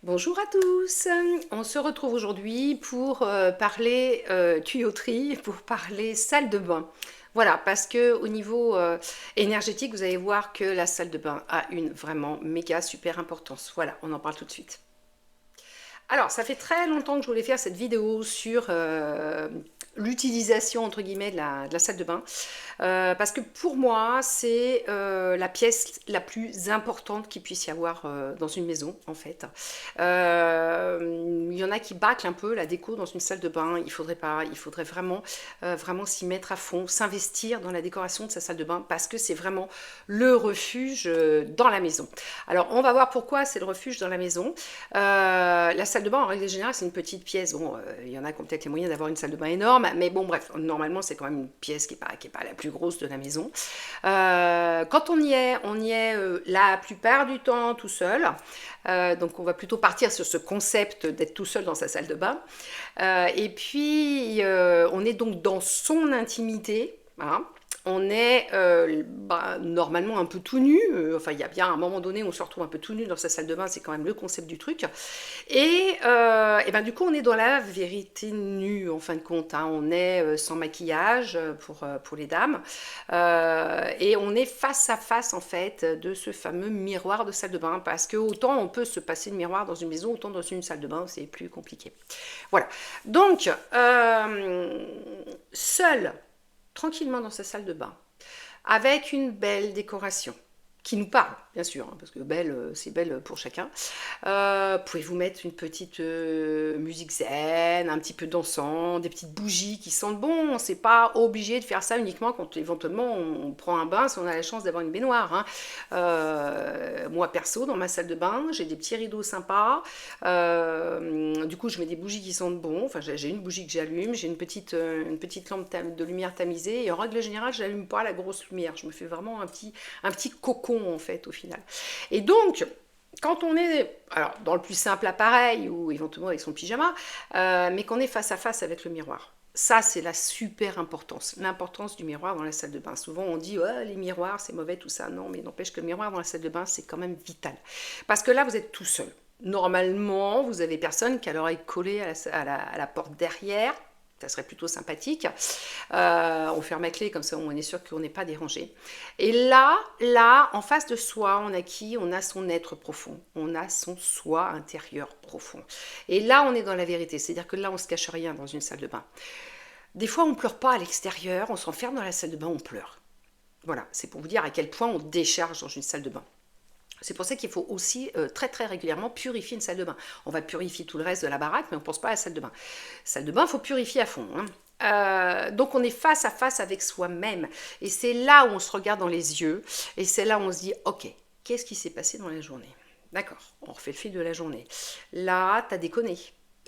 Bonjour à tous, on se retrouve aujourd'hui pour parler tuyauterie, pour parler salle de bain. Voilà, parce que au niveau énergétique, vous allez voir que la salle de bain a une vraiment méga super importance. Voilà, on en parle tout de suite. Alors, ça fait très longtemps que je voulais faire cette vidéo sur l'utilisation entre guillemets de la salle de bain. Parce que pour moi, c'est la pièce la plus importante qu'il puisse y avoir dans une maison, en fait. Il y en a qui bâclent un peu la déco dans une salle de bain. Il faudrait pas, il faudrait vraiment, vraiment s'y mettre à fond, s'investir dans la décoration de sa salle de bain, parce que c'est vraiment le refuge dans la maison. Alors, on va voir pourquoi c'est le refuge dans la maison. La salle de bain, en règle générale, c'est une petite pièce. Bon, il y en a qui ont peut-être les moyens d'avoir une salle de bain énorme, mais bon, bref, normalement, c'est quand même une pièce qui est pas la plus grosse de la maison. Quand on y est la plupart du temps tout seul. Donc, on va plutôt partir sur ce concept d'être tout seul dans sa salle de bain. Et puis, on est donc dans son intimité. Hein. On est normalement un peu tout nu, enfin il y a bien un moment donné où on se retrouve un peu tout nu dans sa salle de bain, c'est quand même le concept du truc. Et ben du coup on est dans la vérité nue en fin de compte, hein. On est sans maquillage pour les dames, et on est face à face en fait de ce fameux miroir de salle de bain, parce que autant on peut se passer de miroir dans une maison, autant dans une salle de bain c'est plus compliqué. Voilà, donc seul tranquillement dans sa salle de bain, avec une belle décoration qui nous parle, bien sûr, hein, parce que belle, c'est belle pour chacun. Pouvez-vous mettre une petite musique zen, un petit peu dansant, des petites bougies qui sentent bon. C'est pas obligé de faire ça uniquement quand éventuellement on prend un bain, si on a la chance d'avoir une baignoire. Hein. Moi perso, dans ma salle de bain, j'ai des petits rideaux sympas. Du coup, je mets des bougies qui sentent bon. Enfin, j'ai une bougie que j'allume, j'ai une petite lampe de lumière tamisée. Et en règle générale, j'allume pas la grosse lumière. Je me fais vraiment un petit cocon en fait au final. Et donc, quand on est alors, dans le plus simple appareil ou éventuellement avec son pyjama, mais qu'on est face à face avec le miroir. Ça, c'est la super importance, l'importance du miroir dans la salle de bain. Souvent, on dit oh, les miroirs, c'est mauvais, tout ça. Non, mais n'empêche que le miroir dans la salle de bain, c'est quand même vital. Parce que là, vous êtes tout seul. Normalement, vous avez personne qui a l'oreille collée à la porte derrière. Ça serait plutôt sympathique. On ferme la clé, comme ça on est sûr qu'on n'est pas dérangé. Et là, en face de soi, on a qui? On a son être profond. On a son soi intérieur profond. Et là, on est dans la vérité. C'est-à-dire que là, on ne se cache rien dans une salle de bain. Des fois, on ne pleure pas à l'extérieur. On s'enferme dans la salle de bain, on pleure. Voilà, c'est pour vous dire à quel point on décharge dans une salle de bain. C'est pour ça qu'il faut aussi très très régulièrement purifier une salle de bain. On va purifier tout le reste de la baraque, mais on ne pense pas à la salle de bain. Salle de bain, il faut purifier à fond. Hein. Donc on est face à face avec soi-même. Et c'est là où on se regarde dans les yeux. Et c'est là où on se dit, ok, qu'est-ce qui s'est passé dans la journée? D'accord, on refait le fil de la journée. Là, t'as déconné.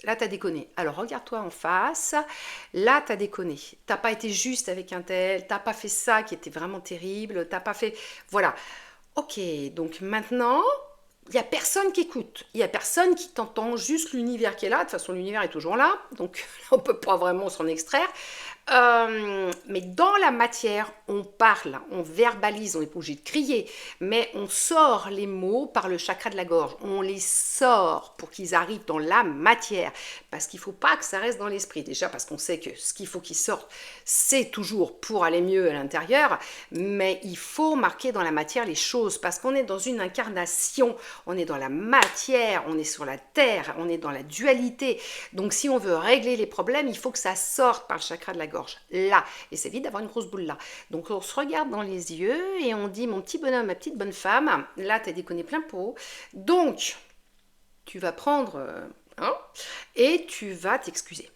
Là, t'as déconné. Alors, regarde-toi en face. Là, t'as déconné. T'as pas été juste avec un tel. T'as pas fait ça qui était vraiment terrible. T'as pas fait... Voilà. Ok, donc maintenant, il n'y a personne qui écoute, il n'y a personne qui t'entend, juste l'univers qui est là. De toute façon, l'univers est toujours là, donc on ne peut pas vraiment s'en extraire. Mais dans la matière, on parle, on verbalise, on n'est pas obligé de crier, mais on sort les mots par le chakra de la gorge. On les sort pour qu'ils arrivent dans la matière, parce qu'il ne faut pas que ça reste dans l'esprit. Déjà parce qu'on sait que ce qu'il faut qu'ils sortent, c'est toujours pour aller mieux à l'intérieur, mais il faut marquer dans la matière les choses, parce qu'on est dans une incarnation, on est dans la matière, on est sur la terre, on est dans la dualité. Donc si on veut régler les problèmes, il faut que ça sorte par le chakra de la gorge. Là, et c'est vite d'avoir une grosse boule là. Donc on se regarde dans les yeux et on dit mon petit bonhomme, ma petite bonne femme, là t'as déconné plein pot, donc tu vas prendre et tu vas t'excuser.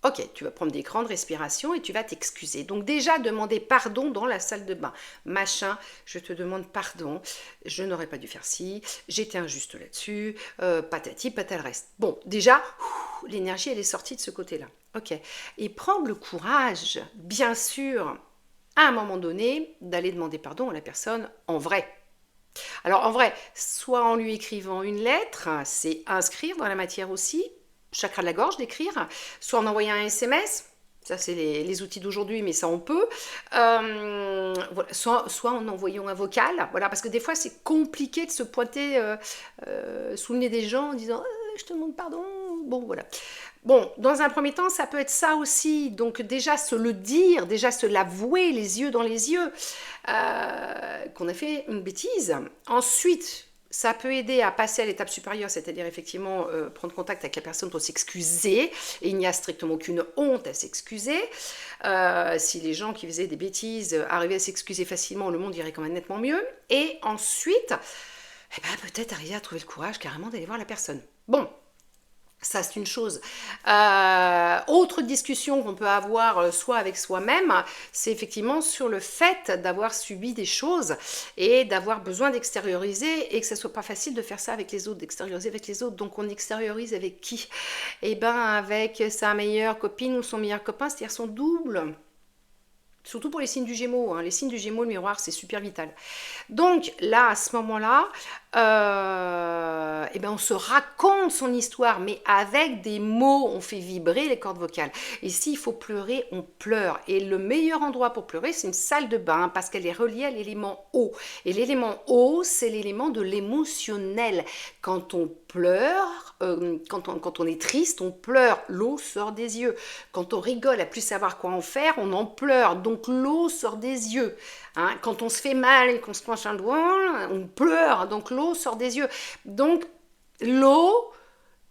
Ok, tu vas prendre des grandes respirations et tu vas t'excuser. Donc déjà, demander pardon dans la salle de bain. Machin, je te demande pardon, je n'aurais pas dû faire ci, j'étais injuste là-dessus, patati, patal reste. Bon, déjà, l'énergie, elle est sortie de ce côté-là. Ok, et prendre le courage, bien sûr, à un moment donné, d'aller demander pardon à la personne en vrai. Alors en vrai, soit en lui écrivant une lettre, c'est inscrire dans la matière aussi, chakra de la gorge d'écrire, soit en envoyant un SMS, ça c'est les outils d'aujourd'hui, mais ça on peut, voilà, soit en envoyant un vocal, voilà, parce que des fois c'est compliqué de se pointer sous le nez des gens en disant je te demande pardon. Bon, voilà. Bon, dans un premier temps, ça peut être ça aussi. Donc déjà se le dire, déjà se l'avouer les yeux dans les yeux qu'on a fait une bêtise. Ensuite, ça peut aider à passer à l'étape supérieure, c'est-à-dire effectivement prendre contact avec la personne pour s'excuser. Et il n'y a strictement aucune honte à s'excuser. Si les gens qui faisaient des bêtises arrivaient à s'excuser facilement, le monde irait quand même nettement mieux. Et ensuite, eh ben, peut-être arriver à trouver le courage carrément d'aller voir la personne. Bon. Ça, c'est une chose. Autre discussion qu'on peut avoir soit avec soi-même, c'est effectivement sur le fait d'avoir subi des choses et d'avoir besoin d'extérioriser et que ce ne soit pas facile de faire ça avec les autres, d'extérioriser avec les autres. Donc, on extériorise avec qui? Eh bien, avec sa meilleure copine ou son meilleur copain, c'est-à-dire son double. Surtout pour les signes du Gémeaux. Hein. Les signes du Gémeaux, le miroir, c'est super vital. Donc là, à ce moment-là, eh ben on se raconte son histoire, mais avec des mots, on fait vibrer les cordes vocales. Et s'il faut pleurer, on pleure. Et le meilleur endroit pour pleurer, c'est une salle de bain, parce qu'elle est reliée à l'élément eau. Et l'élément eau, c'est l'élément de l'émotionnel. Quand on pleure, quand on est triste, on pleure. L'eau sort des yeux. Quand on rigole à plus savoir quoi en faire, on en pleure. Donc l'eau sort des yeux. Hein, quand on se fait mal et qu'on se penche un doigt, on pleure, donc l'eau sort des yeux. Donc l'eau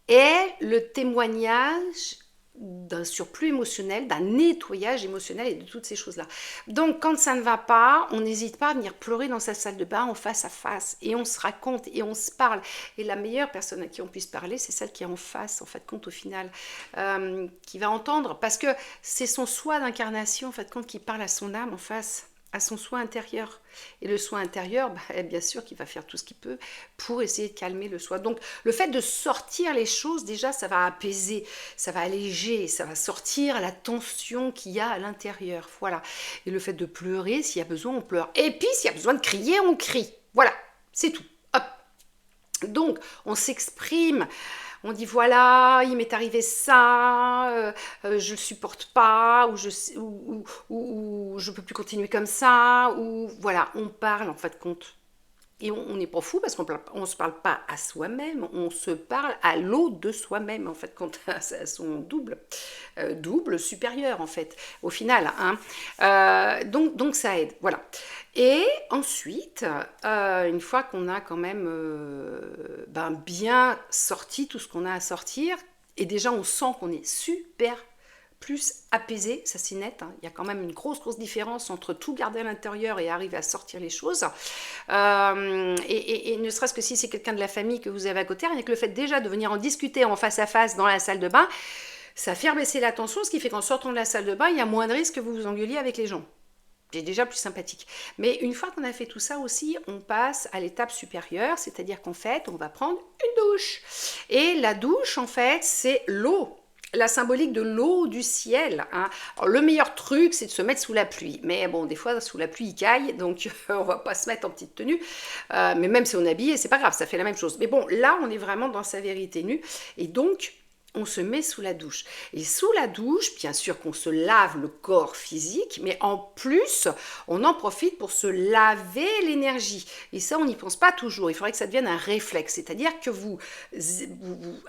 est le témoignage d'un surplus émotionnel, d'un nettoyage émotionnel et de toutes ces choses-là. Donc quand ça ne va pas, on n'hésite pas à venir pleurer dans sa salle de bain en face à face et on se raconte et on se parle. Et la meilleure personne à qui on puisse parler, c'est celle qui est en face, en fait, compte au final, qui va entendre, parce que c'est son soi d'incarnation, en fait, compte qui parle à son âme en face, à son soi intérieur. Et le soi intérieur, bien sûr qu'il va faire tout ce qu'il peut pour essayer de calmer le soi. Donc le fait de sortir les choses, déjà, ça va apaiser, ça va alléger, ça va sortir la tension qu'il y a à l'intérieur. Voilà. Et le fait de pleurer, s'il y a besoin, on pleure. Et puis s'il y a besoin de crier, on crie. Voilà, c'est tout. Hop. Donc on s'exprime. On dit voilà, il m'est arrivé ça, je le supporte pas, ou je peux plus continuer comme ça, ou voilà, on parle en fait compte. Et on n'est pas fou parce qu'on ne se parle pas à soi-même, on se parle à l'autre de soi-même, en fait, quand à son double supérieur, en fait, au final. Hein. Donc ça aide, voilà. Et ensuite, une fois qu'on a quand même bien sorti tout ce qu'on a à sortir, et déjà on sent qu'on est super plus apaisé, ça c'est net, hein. Il y a quand même une grosse différence entre tout garder à l'intérieur et arriver à sortir les choses. Et ne serait-ce que si c'est quelqu'un de la famille que vous avez à côté, rien que le fait déjà de venir en discuter en face à face dans la salle de bain, ça fait baisser la tension, ce qui fait qu'en sortant de la salle de bain, il y a moins de risques que vous vous engueuliez avec les gens. C'est déjà plus sympathique. Mais une fois qu'on a fait tout ça aussi, on passe à l'étape supérieure, c'est-à-dire qu'en fait, on va prendre une douche. Et la douche, en fait, c'est l'eau. La symbolique de l'eau du ciel. Hein. Alors, le meilleur truc, c'est de se mettre sous la pluie. Mais bon, des fois, sous la pluie, il caille, donc on va pas se mettre en petite tenue. Mais même si on est habillé, c'est pas grave, ça fait la même chose. Mais bon, là, on est vraiment dans sa vérité nue. Et donc, on se met sous la douche. Et sous la douche, bien sûr qu'on se lave le corps physique, mais en plus, on en profite pour se laver l'énergie. Et ça, on n'y pense pas toujours. Il faudrait que ça devienne un réflexe. C'est-à-dire que vous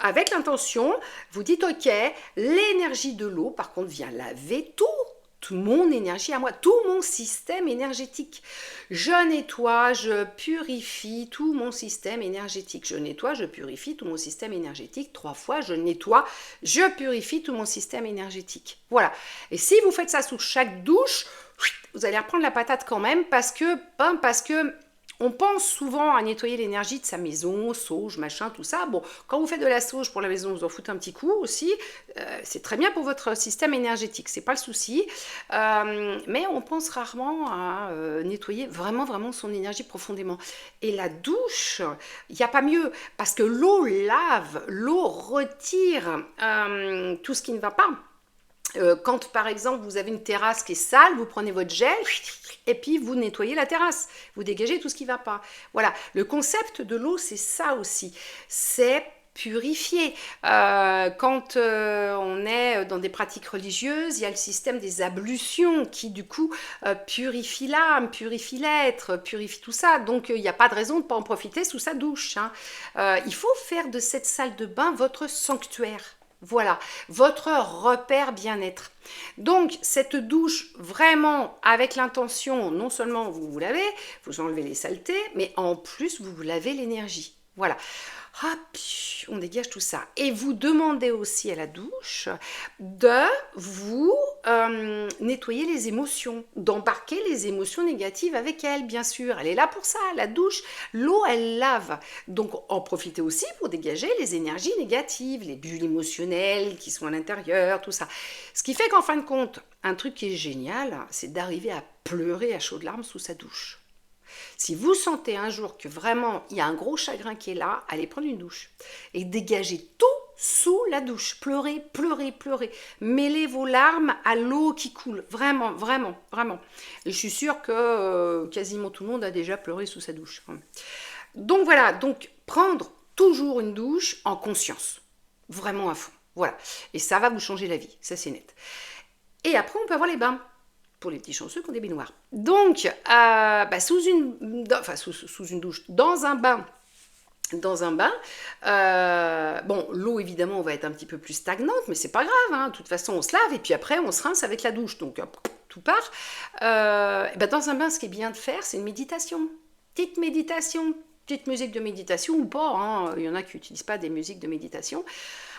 avec l'intention, vous dites, OK, l'énergie de l'eau, par contre, vient laver toute mon énergie à moi, tout mon système énergétique. Je nettoie, je purifie tout mon système énergétique. Je nettoie, je purifie tout mon système énergétique. 3 fois, je nettoie, je purifie tout mon système énergétique. Voilà. Et si vous faites ça sous chaque douche, vous allez reprendre la patate quand même parce que on pense souvent à nettoyer l'énergie de sa maison, sauge, machin, tout ça. Bon, quand vous faites de la sauge pour la maison, vous en foutez un petit coup aussi. C'est très bien pour votre système énergétique, c'est pas le souci. Mais on pense rarement à nettoyer vraiment son énergie profondément. Et la douche, il n'y a pas mieux, parce que l'eau lave, l'eau retire tout ce qui ne va pas. Quand par exemple vous avez une terrasse qui est sale, vous prenez votre gel et puis vous nettoyez la terrasse, vous dégagez tout ce qui ne va pas. Voilà, le concept de l'eau c'est ça aussi, c'est purifier. Quand on est dans des pratiques religieuses, il y a le système des ablutions qui du coup purifie l'âme, purifie l'être, purifie tout ça. Donc il n'y a pas de raison de ne pas en profiter sous sa douche, hein. Il faut faire de cette salle de bain votre sanctuaire. Voilà, votre repère bien-être. Donc, cette douche, vraiment, avec l'intention, non seulement vous vous lavez, vous enlevez les saletés, mais en plus, vous vous lavez l'énergie. Voilà. Hop, on dégage tout ça. Et vous demandez aussi à la douche de vous nettoyer les émotions, d'embarquer les émotions négatives avec elle, bien sûr. Elle est là pour ça, la douche. L'eau, elle lave. Donc, en profitez aussi pour dégager les énergies négatives, les bulles émotionnelles qui sont à l'intérieur, tout ça. Ce qui fait qu'en fin de compte, un truc qui est génial, c'est d'arriver à pleurer à chaudes larmes sous sa douche. Si vous sentez un jour que vraiment il y a un gros chagrin qui est là, allez prendre une douche et dégagez tout sous la douche. Pleurez, pleurez, pleurez. Mêlez vos larmes à l'eau qui coule. Vraiment, vraiment, vraiment. Et je suis sûre que quasiment tout le monde a déjà pleuré sous sa douche. Donc voilà, donc prendre toujours une douche en conscience. Vraiment à fond. Voilà. Et ça va vous changer la vie, ça c'est net. Et après, on peut avoir les bains. Pour les petits chanceux qui ont des baignoires. Donc, sous une douche, dans un bain, bon, l'eau évidemment va être un petit peu plus stagnante, mais c'est pas grave, hein. De toute façon on se lave et puis après on se rince avec la douche, donc tout part. Dans un bain, ce qui est bien de faire, c'est une méditation. Petite méditation, petite musique de méditation ou pas, hein. Il y en a qui n'utilisent pas des musiques de méditation.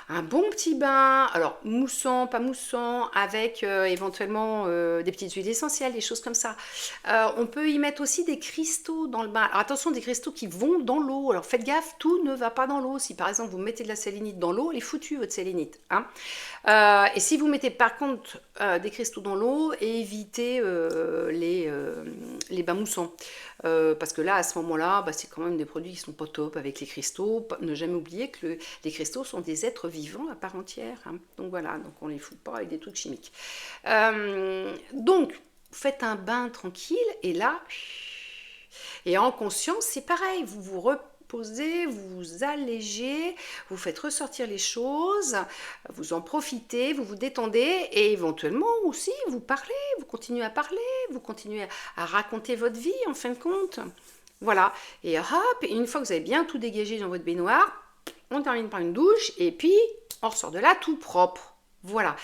Un bon petit bain, alors moussant, pas moussant, avec éventuellement des petites huiles essentielles, des choses comme ça. On peut y mettre aussi des cristaux dans le bain. Alors attention, des cristaux qui vont dans l'eau. Alors faites gaffe, tout ne va pas dans l'eau. Si par exemple vous mettez de la sélénite dans l'eau, elle est foutue votre sélénite, hein. Et si vous mettez par contre des cristaux dans l'eau, évitez les bains moussants. Parce que là, à ce moment-là, c'est quand même des produits qui sont pas top avec les cristaux. Ne jamais oublier que les cristaux sont des êtres vivants à part entière, hein. Donc voilà, donc on les fout pas avec des trucs chimiques. Donc, faites un bain tranquille et là, et en conscience, c'est pareil, vous vous reposez, vous vous allégez, vous faites ressortir les choses, vous en profitez, vous vous détendez et éventuellement aussi vous parlez, vous continuez à parler, vous continuez à raconter votre vie en fin de compte. Voilà, et hop, et une fois que vous avez bien tout dégagé dans votre baignoire, on termine par une douche et puis on ressort de là tout propre. Voilà,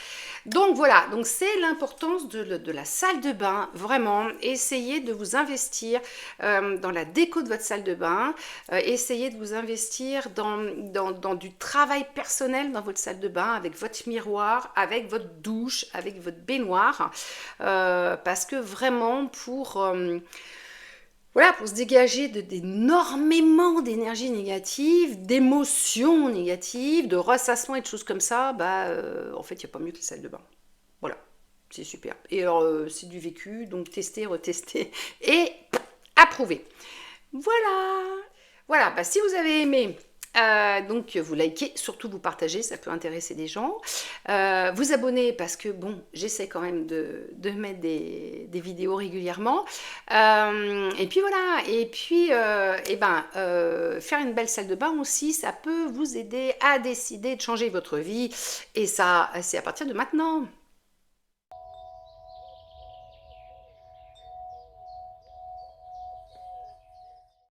donc c'est l'importance de la salle de bain, vraiment. Essayez de vous investir dans la déco de votre salle de bain, essayez de vous investir dans du travail personnel dans votre salle de bain, avec votre miroir, avec votre douche, avec votre baignoire, parce que vraiment pour se dégager d'énormément d'énergie négative, d'émotions négatives, de ressassement et de choses comme ça, en fait, il n'y a pas mieux que la salle de bain. Voilà, c'est super. Et alors, c'est du vécu, donc tester, retester et approuver. Voilà, si vous avez aimé, donc vous likez, surtout vous partagez, ça peut intéresser des gens. Vous abonnez parce que bon, j'essaie quand même de mettre des vidéos régulièrement. Et puis voilà, et puis faire une belle salle de bain aussi, ça peut vous aider à décider de changer votre vie. Et ça, c'est à partir de maintenant.